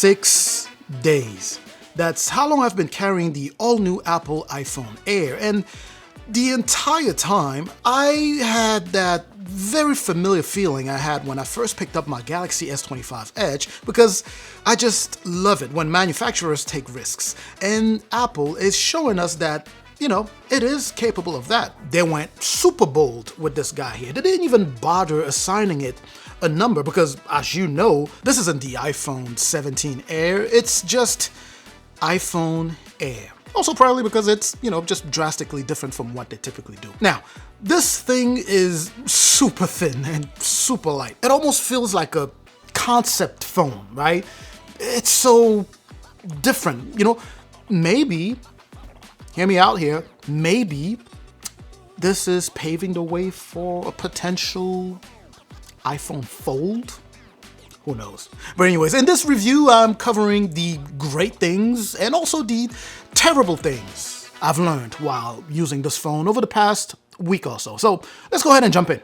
6 days. That's how long I've been carrying the all-new Apple iPhone Air, and the entire time I had that very familiar feeling I had when I first picked up my Galaxy S25 Edge, because I just love it when manufacturers take risks, and Apple is showing us that, you know, it is capable of that. They went super bold with this guy here. They didn't even bother assigning it a number because, as you know, this isn't the iPhone 17 Air, it's just iPhone Air. Also probably because it's, you know, just drastically different from what they typically do. Now, this thing is super thin and super light. It almost feels like a concept phone, right? It's so different, you know. Maybe, hear me out here, maybe this is paving the way for a potential iPhone Fold? Who knows? But anyways, in this review, I'm covering the great things and also the terrible things I've learned while using this phone over the past week or so. So let's go ahead and jump in.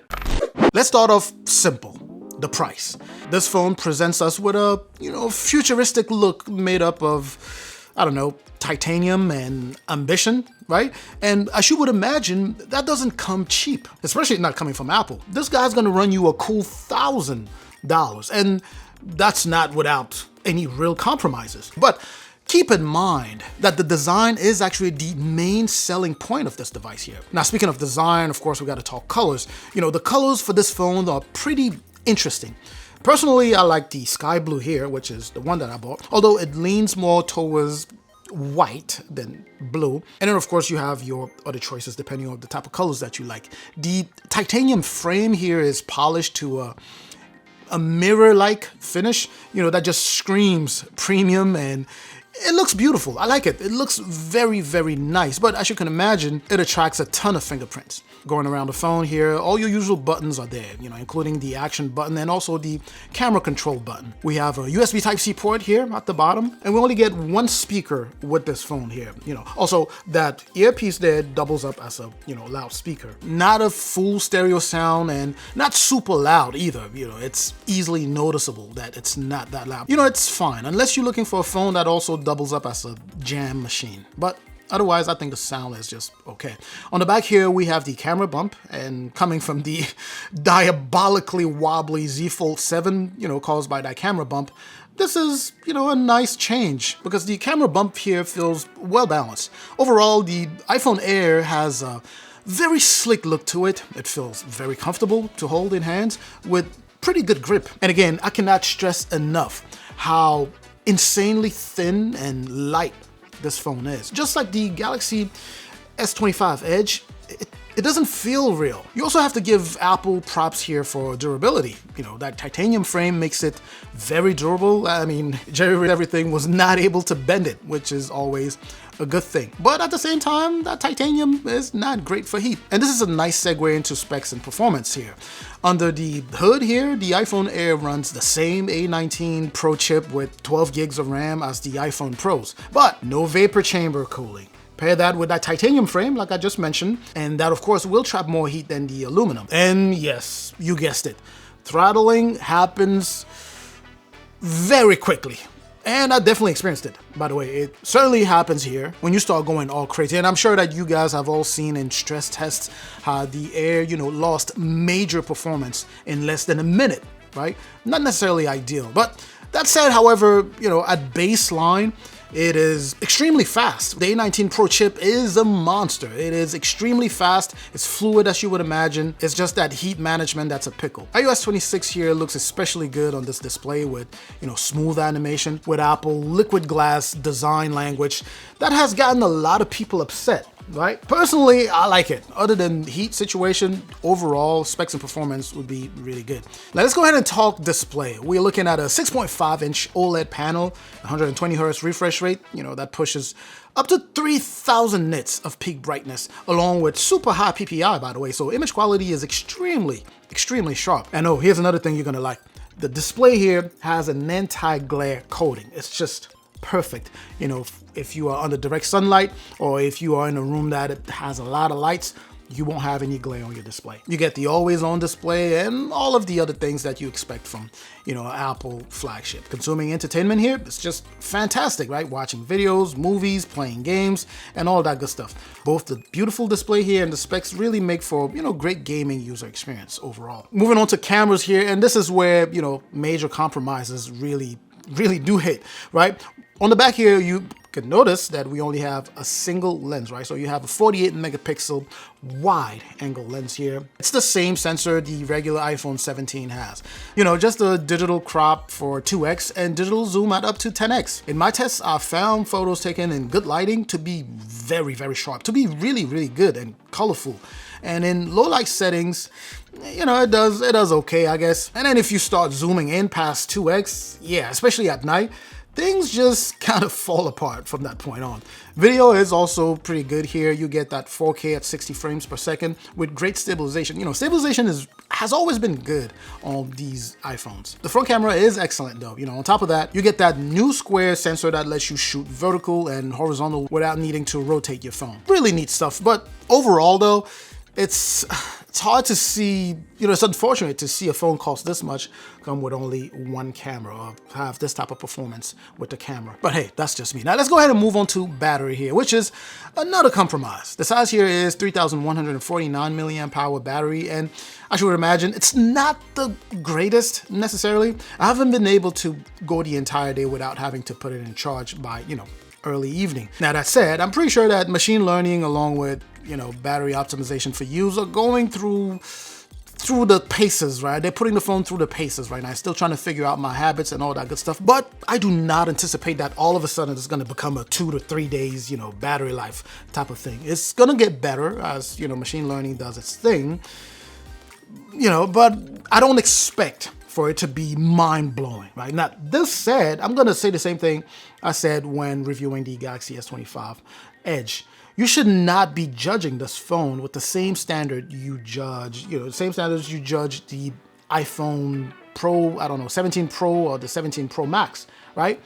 Let's start off simple. The price. This phone presents us with a, you know, futuristic look made up of, I don't know, titanium and ambition, right? And as you would imagine, that doesn't come cheap, especially not coming from Apple. This guy's gonna run you a cool $1,000. And that's not without any real compromises. But keep in mind that the design is actually the main selling point of this device here. Now, speaking of design, of course, we got to talk colors. You know, the colors for this phone are pretty interesting. Personally, I like the sky blue here, which is the one that I bought, although it leans more towards white than blue. And then of course you have your other choices depending on the type of colors that you like. The titanium frame here is polished to a mirror-like finish, you know, that just screams premium, and it looks beautiful. I like it. It looks very, very nice. But as you can imagine, it attracts a ton of fingerprints. Going around the phone here, all your usual buttons are there, you know, including the action button and also the camera control button. We have a USB Type-C port here at the bottom, and we only get one speaker with this phone here, you know. Also, that earpiece there doubles up as a, you know, loudspeaker. Not a full stereo sound and not super loud either, you know. It's easily noticeable that it's not that loud. You know, it's fine, unless you're looking for a phone that also doubles up as a jam machine. But otherwise, I think the sound is just okay. On the back here, we have the camera bump, and coming from the diabolically wobbly Z Fold 7, you know, caused by that camera bump, this is, you know, a nice change because the camera bump here feels well balanced. Overall, the iPhone Air has a very slick look to it. It feels very comfortable to hold in hands with pretty good grip. And again, I cannot stress enough how insanely thin and light this phone is. Just like the Galaxy S25 Edge, it doesn't feel real. You also have to give Apple props here for durability. You know, that titanium frame makes it very durable. I mean, Jerry Everything was not able to bend it, which is always a good thing. But at the same time, that titanium is not great for heat. And this is a nice segue into specs and performance here. Under the hood here, the iPhone Air runs the same A19 Pro chip with 12 gigs of RAM as the iPhone Pros, but no vapor chamber cooling. Pair that with that titanium frame, like I just mentioned, and that of course will trap more heat than the aluminum. And yes, you guessed it, throttling happens very quickly. And I definitely experienced it, by the way. It certainly happens here when you start going all crazy. And I'm sure that you guys have all seen in stress tests how the Air, you know, lost major performance in less than a minute, right? Not necessarily ideal. But that said, however, you know, at baseline, it is extremely fast. The A19 Pro chip is a monster. It is extremely fast. It's fluid as you would imagine. It's just that heat management that's a pickle. iOS 26 here looks especially good on this display with, you know, smooth animation with Apple liquid glass design language that has gotten a lot of people upset. Right? Personally, I like it. Other than heat situation, overall specs and performance would be really good. Now let's go ahead and talk display. We're looking at a 6.5-inch OLED panel, 120 Hz refresh rate, you know, that pushes up to 3000 nits of peak brightness, along with super high PPI, by the way. So image quality is extremely sharp. And oh, here's another thing you're gonna like. The display here has an anti-glare coating. It's just perfect, you know, if you are under direct sunlight or if you are in a room that it has a lot of lights. you won't have any glare on your display. You get the always on display and all of the other things that you expect from, Apple flagship. Consuming entertainment here, it's just fantastic, right? Watching videos, movies, playing games, and all that good stuff. Both the beautiful display here and the specs really make for, great gaming user experience overall. Moving on to cameras here, and this is where, major compromises really do hit, right? On the back here, you can notice that we only have a single lens, right? So you have a 48 megapixel wide angle lens here. It's the same sensor the regular iPhone 17 has. Just a digital crop for 2x and digital zoom at up to 10x. In my tests, I found photos taken in good lighting to be very, very sharp, to be really, really good and colorful. And in low light settings, it does okay, I guess. And then if you start zooming in past 2x, yeah, especially at night, things just kind of fall apart from that point on. Video is also pretty good here. You get that 4K at 60 frames per second with great stabilization. Stabilization has always been good on these iPhones. The front camera is excellent though. On top of that, you get that new square sensor that lets you shoot vertical and horizontal without needing to rotate your phone. Really neat stuff. But overall though, it's hard to see, it's unfortunate to see a phone cost this much come with only one camera or have this type of performance with the camera. But hey, that's just me. Now let's go ahead and move on to battery here, which is another compromise. The size here is 3,149 milliamp hour battery, and as you would imagine, it's not the greatest necessarily. I haven't been able to go the entire day without having to put it in charge by, early evening. Now that said, I'm pretty sure that machine learning along with battery optimization for use are going through the paces, right? They're putting the phone through the paces right now. Still trying to figure out my habits and all that good stuff. But I do not anticipate that all of a sudden it's going to become a 2 to 3 days, battery life type of thing. It's going to get better as, machine learning does its thing, but I don't expect for it to be mind-blowing, right? Now, this said, I'm going to say the same thing I said when reviewing the Galaxy S25 Edge. You should not be judging this phone with the same standard you judge, the same standards you judge the iPhone Pro, 17 Pro or the 17 Pro Max, right?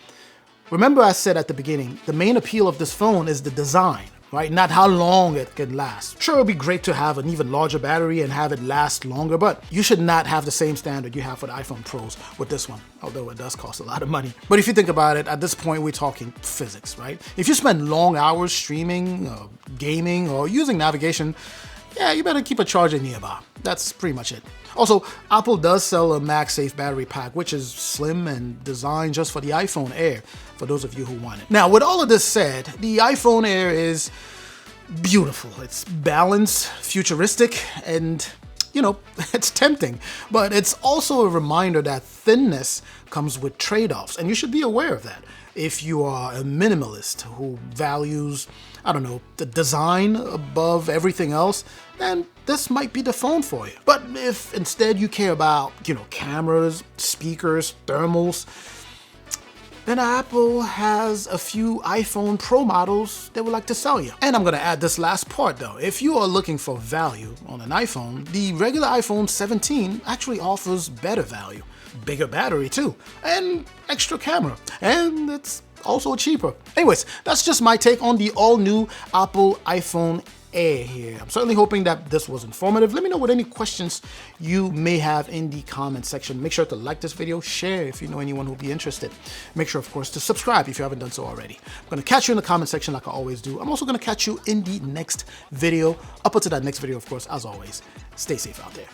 Remember I said at the beginning, the main appeal of this phone is the design, right? Not how long it can last. Sure, it'd be great to have an even larger battery and have it last longer, but you should not have the same standard you have for the iPhone Pros with this one, although it does cost a lot of money. But if you think about it, at this point, we're talking physics, right? If you spend long hours streaming, gaming, or using navigation, yeah, you better keep a charger nearby. That's pretty much it. Also, Apple does sell a MagSafe battery pack, which is slim and designed just for the iPhone Air, for those of you who want it. Now, with all of this said, the iPhone Air is beautiful. It's balanced, futuristic, and, it's tempting. But it's also a reminder that thinness comes with trade-offs, and you should be aware of that. If you are a minimalist who values, the design above everything else, then this might be the phone for you. But if instead you care about, cameras, speakers, thermals, then Apple has a few iPhone Pro models they would like to sell you. And I'm gonna add this last part though. If you are looking for value on an iPhone, the regular iPhone 17 actually offers better value. Bigger battery too, and extra camera, and it's also cheaper. Anyways, that's just my take on the all-new Apple iPhone Air here. I'm certainly hoping that this was informative. Let me know what any questions you may have in the comment section. Make sure to like this video, share if you know anyone who'll be interested. Make sure, of course, to subscribe if you haven't done so already. I'm gonna catch you in the comment section like I always do. I'm also gonna catch you in the next video. Up until that next video, of course, as always, stay safe out there.